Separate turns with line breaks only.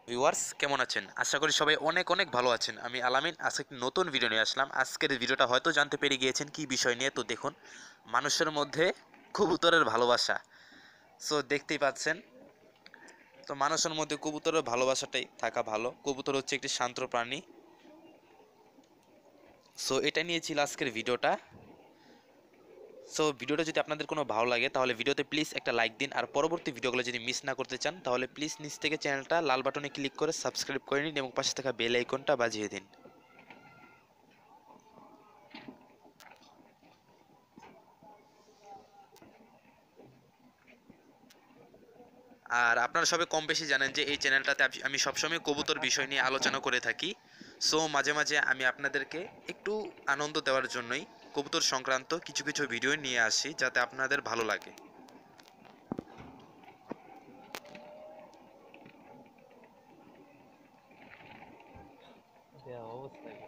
Viewers কেমন আছেন? আশা করি সবাই অনেক অনেক ভালো আছেন। আমি আলামিন আজকে একটি নতুন ভিডিও নিয়ে আসলাম। আজকের ভিডিওটা হয়তো জানতে পেরে গিয়েছেন কি বিষয় নিয়ে। তো দেখুন, মানুষের মধ্যে কবুতরের ভালোবাসা। সো দেখতেই পাচ্ছেন, তো মানুষের মধ্যে কবুতরের ভালোবাসাটাই থাকা ভালো। কবুতর হচ্ছে একটি শান্ত প্রাণী। সো এটা নিয়ে ছিল আজকের ভিডিওটা। সো ভিডিওটা যদি আপনাদের কোনো ভালো লাগে তাহলে ভিডিওতে প্লিজ একটা লাইক দিন, আর পরবর্তী ভিডিওগুলো যদি মিস না করতে চান তাহলে প্লিজ নিচ থেকে চ্যানেলটা লাল বাটনে ক্লিক করে সাবস্ক্রাইব করে নিন এবং পাশে থাকা বেল আইকনটা বাজিয়ে দিন। আর আপনারা সবাই কম বেশি জানেন যে এই চ্যানেলটাতে আমি সবসময় কবুতর বিষয় নিয়ে আলোচনা করে থাকি। সো মাঝে মাঝে আমি আপনাদেরকে একটু আনন্দ দেওয়ার জন্যই কবুতর সংক্রান্ত কিছু কিছু ভিডিও নিয়ে আসি, যাতে আপনাদের ভালো লাগে।
দেয়া অবস্থা কি?